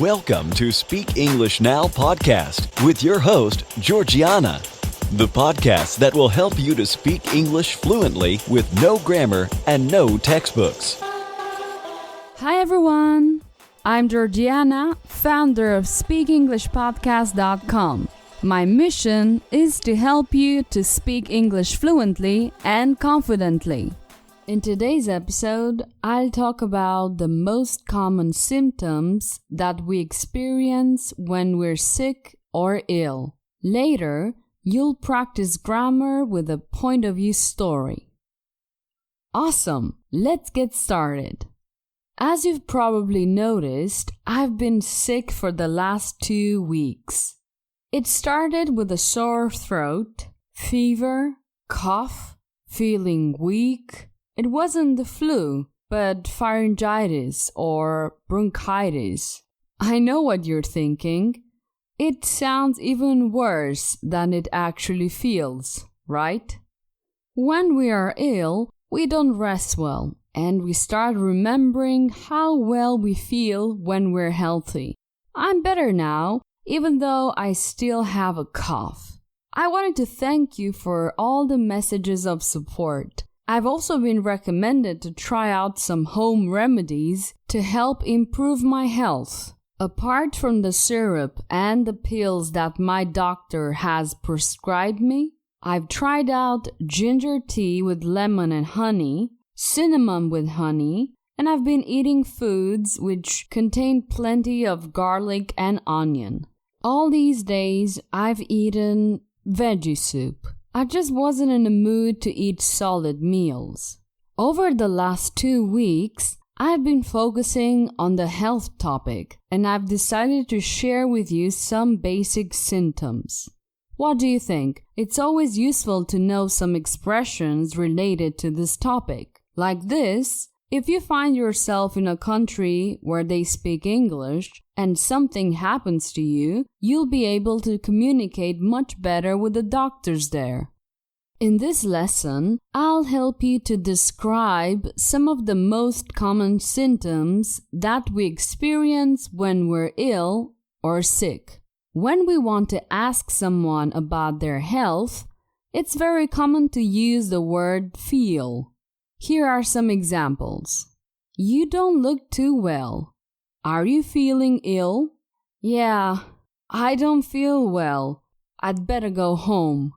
Welcome to Speak English Now podcast with your host, Georgiana, the podcast that will help you to speak English fluently with no grammar and no textbooks. Hi everyone, I'm Georgiana, founder of SpeakEnglishPodcast.com. My mission is to help you to speak English fluently and confidently. In today's episode, I'll talk about the most common symptoms that we experience when we're sick or ill. Later, you'll practice grammar with a point of view story. Awesome! Let's get started. As you've probably noticed, I've been sick for the last 2 weeks. It started with a sore throat, fever, cough, feeling weak. It wasn't the flu, but pharyngitis or bronchitis. I know what you're thinking. It sounds even worse than it actually feels, right? When we are ill, we don't rest well, and we start remembering how well we feel when we're healthy. I'm better now, even though I still have a cough. I wanted to thank you for all the messages of support. I've also been recommended to try out some home remedies to help improve my health. Apart from the syrup and the pills that my doctor has prescribed me, I've tried out ginger tea with lemon and honey, cinnamon with honey, and I've been eating foods which contain plenty of garlic and onion. All these days, I've eaten veggie soup. I just wasn't in the mood to eat solid meals. Over the last 2 weeks, I've been focusing on the health topic, and I've decided to share with you some basic symptoms. What do you think? It's always useful to know some expressions related to this topic. Like this, if you find yourself in a country where they speak English and something happens to you, you'll be able to communicate much better with the doctors there. In this lesson, I'll help you to describe some of the most common symptoms that we experience when we're ill or sick. When we want to ask someone about their health, it's very common to use the word feel. Here are some examples. You don't look too well. Are you feeling ill? Yeah, I don't feel well. I'd better go home.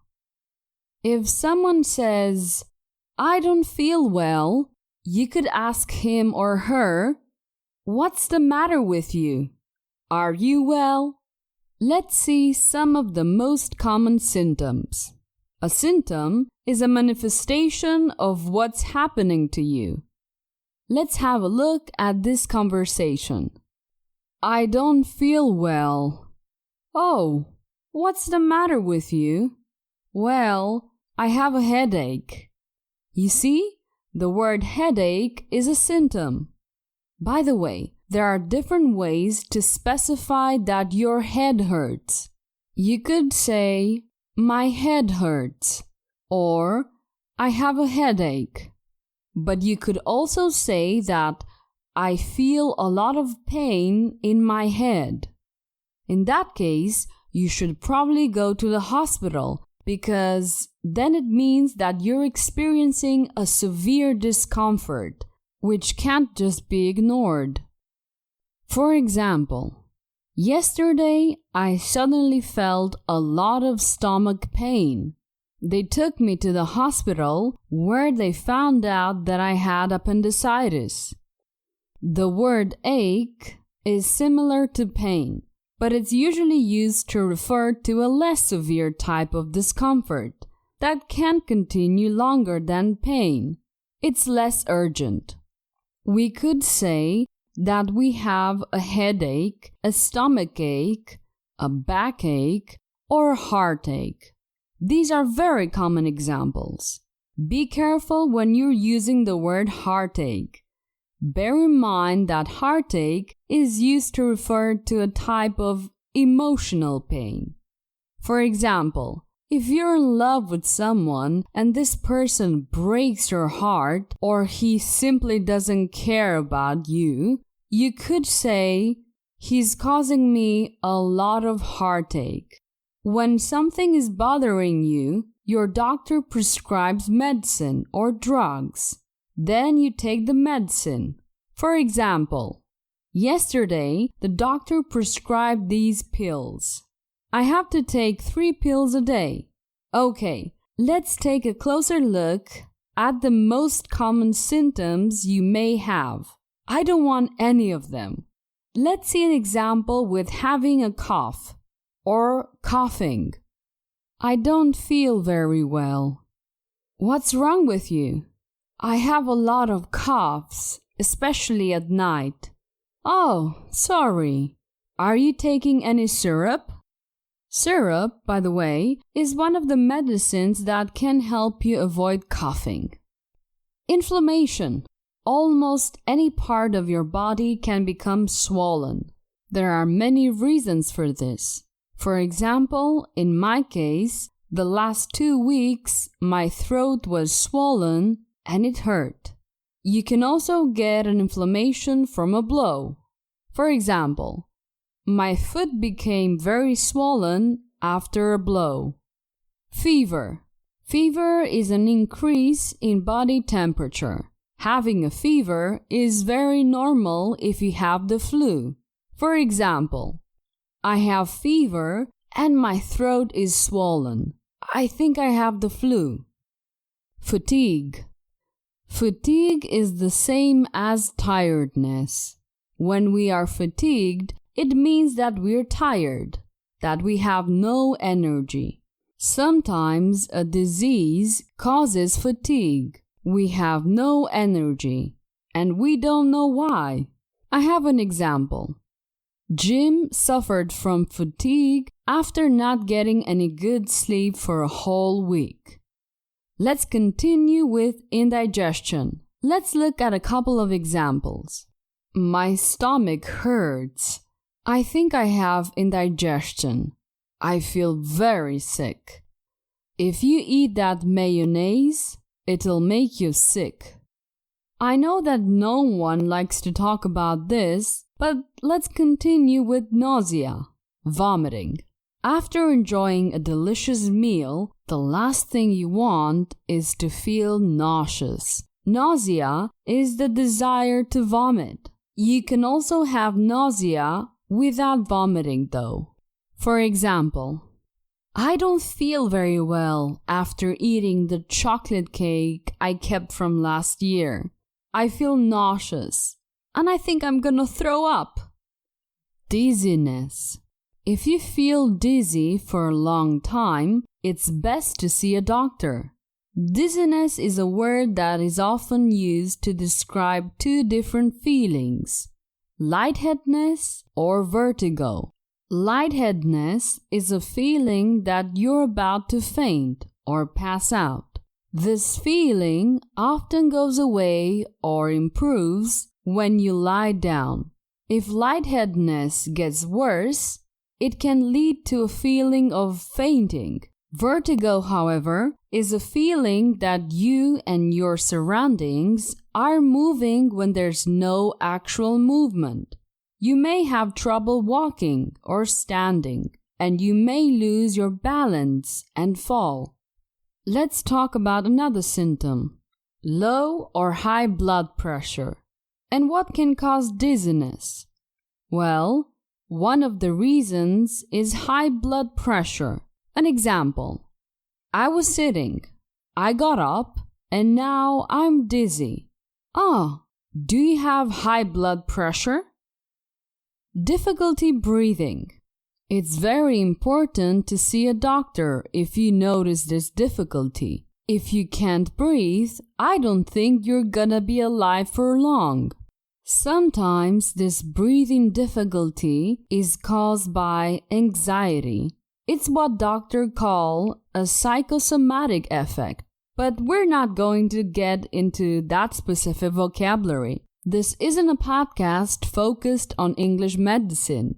If someone says, I don't feel well, you could ask him or her, what's the matter with you? Are you well? Let's see some of the most common symptoms. A symptom is a manifestation of what's happening to you. Let's have a look at this conversation. I don't feel well. Oh, what's the matter with you? Well, I have a headache. You see, the word headache is a symptom. By the way, there are different ways to specify that your head hurts. You could say, my head hurts, or I have a headache. But you could also say that I feel a lot of pain in my head. In that case, you should probably go to the hospital because then it means that you're experiencing a severe discomfort, which can't just be ignored. For example, yesterday I suddenly felt a lot of stomach pain. They took me to the hospital where they found out that I had appendicitis. The word ache is similar to pain, but it's usually used to refer to a less severe type of discomfort that can't continue longer than pain. It's less urgent. We could say that we have a headache, a stomach ache, a backache, or a heartache. These are very common examples. Be careful when you're using the word heartache. Bear in mind that heartache is used to refer to a type of emotional pain. For example, if you're in love with someone and this person breaks your heart or he simply doesn't care about you, you could say, He's causing me a lot of heartache. When something is bothering you, your doctor prescribes medicine or drugs. Then you take the medicine. For example, yesterday the doctor prescribed these pills. I have to take 3 pills a day. Okay, let's take a closer look at the most common symptoms you may have. I don't want any of them. Let's see an example with having a cough or coughing. I don't feel very well. What's wrong with you? I have a lot of coughs, especially at night. Oh, sorry. Are you taking any syrup? Syrup, by the way, is one of the medicines that can help you avoid coughing. Inflammation. Almost any part of your body can become swollen. There are many reasons for this. For example, in my case, the last 2 weeks my throat was swollen and it hurt. You can also get an inflammation from a blow. For example, my foot became very swollen after a blow. Fever. Fever is an increase in body temperature. Having a fever is very normal if you have the flu. For example, I have fever and my throat is swollen. I think I have the flu. Fatigue. Fatigue is the same as tiredness. When we are fatigued, it means that we're tired, that we have no energy. Sometimes a disease causes fatigue. We have no energy, and we don't know why. I have an example. Jim suffered from fatigue after not getting any good sleep for a whole week. Let's continue with indigestion. Let's look at a couple of examples. My stomach hurts. I think I have indigestion. I feel very sick. If you eat that mayonnaise, it'll make you sick. I know that no one likes to talk about this, but let's continue with nausea, vomiting. After enjoying a delicious meal, the last thing you want is to feel nauseous. Nausea is the desire to vomit. You can also have nausea without vomiting though. For example, I don't feel very well after eating the chocolate cake I kept from last year. I feel nauseous, and I think I'm gonna throw up. Dizziness. If you feel dizzy for a long time, it's best to see a doctor. Dizziness is a word that is often used to describe 2 different feelings: lightheadedness or vertigo. Lightheadedness is a feeling that you're about to faint or pass out. This feeling often goes away or improves when you lie down. If lightheadedness gets worse, it can lead to a feeling of fainting. Vertigo, however, is a feeling that you and your surroundings are moving when there's no actual movement. You may have trouble walking or standing, and you may lose your balance and fall. Let's talk about another symptom: low or high blood pressure. And what can cause dizziness? Well, one of the reasons is high blood pressure. An example: I was sitting, I got up, and now I'm dizzy. Do you have high blood pressure? Difficulty breathing. It's very important to see a doctor if you notice this difficulty. If you can't breathe, I don't think you're gonna be alive for long. Sometimes this breathing difficulty is caused by anxiety. It's what doctors call a psychosomatic effect, but we're not going to get into that specific vocabulary. This isn't a podcast focused on English medicine.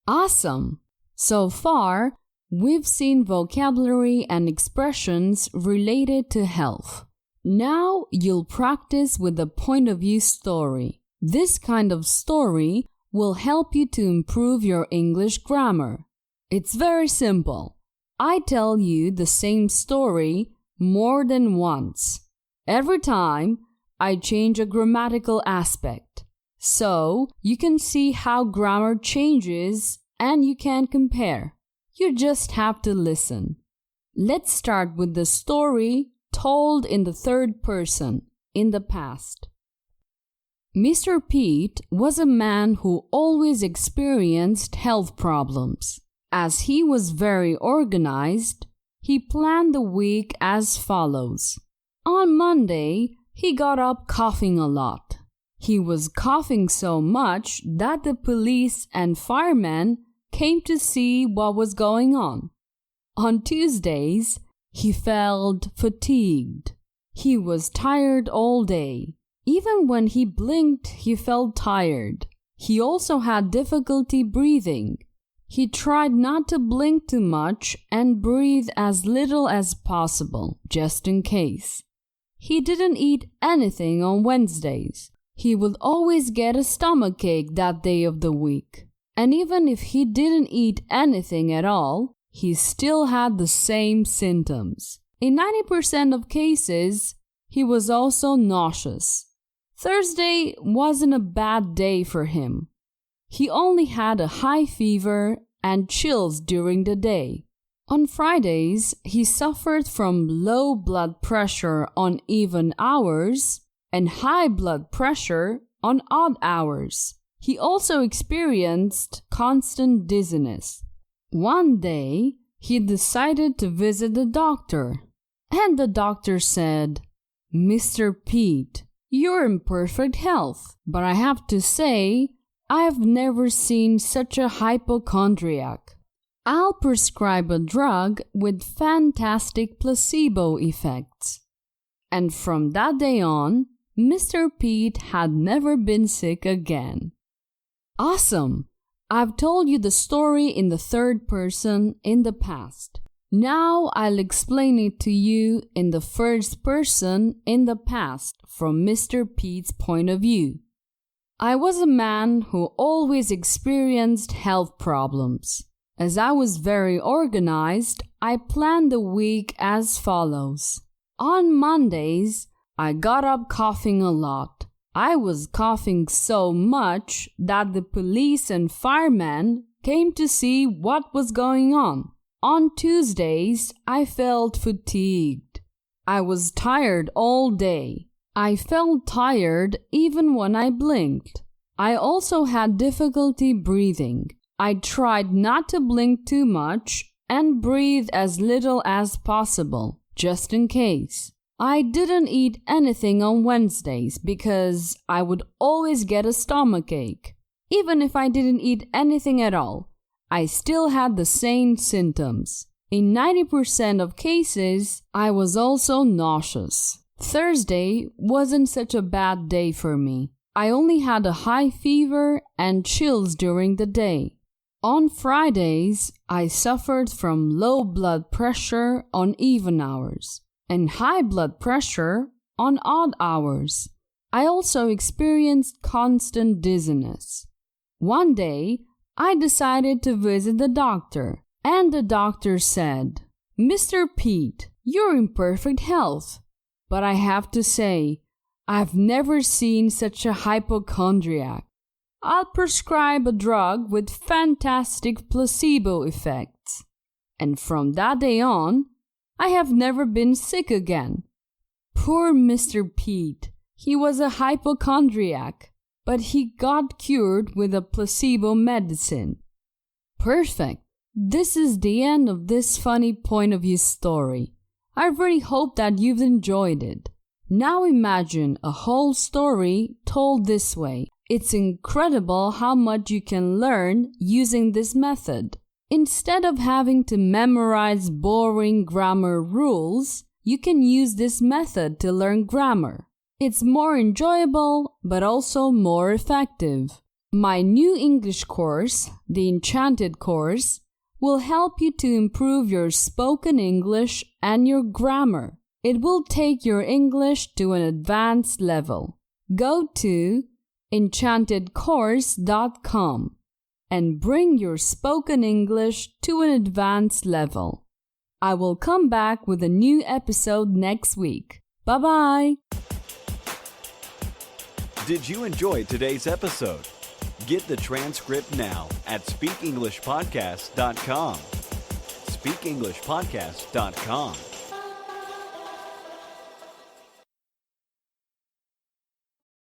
Awesome! So far, we've seen vocabulary and expressions related to health. Now you'll practice with a point of view story. This kind of story will help you to improve your English grammar. It's very simple. I tell you the same story more than once. Every time, I change a grammatical aspect. So, you can see how grammar changes and you can compare. You just have to listen. Let's start with the story told in the third person, in the past. Mr. Pete was a man who always experienced health problems. As he was very organized, he planned the week as follows. On Monday, he got up coughing a lot. He was coughing so much that the police and firemen came to see what was going on. On Tuesdays, he felt fatigued. He was tired all day. Even when he blinked, he felt tired. He also had difficulty breathing. He tried not to blink too much and breathe as little as possible, just in case. He didn't eat anything on Wednesdays. He would always get a stomachache that day of the week. And even if he didn't eat anything at all, he still had the same symptoms. In 90% of cases, he was also nauseous. Thursday wasn't a bad day for him. He only had a high fever and chills during the day. On Fridays, he suffered from low blood pressure on even hours and high blood pressure on odd hours. He also experienced constant dizziness. One day, he decided to visit the doctor, and the doctor said, "Mr. Pete, you're in perfect health, but I have to say, I've never seen such a hypochondriac. I'll prescribe a drug with fantastic placebo effects." And from that day on, Mr. Pete had never been sick again. Awesome! I've told you the story in the third person in the past. Now I'll explain it to you in the first person in the past from Mr. Pete's point of view. I was a man who always experienced health problems. As I was very organized, I planned the week as follows. On Mondays, I got up coughing a lot. I was coughing so much that the police and firemen came to see what was going on. On Tuesdays, I felt fatigued. I was tired all day. I felt tired even when I blinked. I also had difficulty breathing. I tried not to blink too much and breathe as little as possible, just in case. I didn't eat anything on Wednesdays because I would always get a stomachache. Even if I didn't eat anything at all, I still had the same symptoms. In 90% of cases, I was also nauseous. Thursday wasn't such a bad day for me. I only had a high fever and chills during the day. On Fridays, I suffered from low blood pressure on even hours and high blood pressure on odd hours. I also experienced constant dizziness. One day, I decided to visit the doctor, and the doctor said, "Mr. Pete, you're in perfect health, but I have to say, I've never seen such a hypochondriac. I'll prescribe a drug with fantastic placebo effects." And from that day on, I have never been sick again. Poor Mr. Pete, he was a hypochondriac, but he got cured with a placebo medicine. Perfect. This is the end of this funny point of view story. I really hope that you've enjoyed it. Now imagine a whole story told this way. It's incredible how much you can learn using this method. Instead of having to memorize boring grammar rules, you can use this method to learn grammar. It's more enjoyable, but also more effective. My new English course, the Enchanted course, will help you to improve your spoken English and your grammar. It will take your English to an advanced level. Go to enchantedcourse.com and bring your spoken English to an advanced level. I will come back with a new episode next week. Bye-bye! Did you enjoy today's episode? Get the transcript now at speakenglishpodcast.com. speakenglishpodcast.com.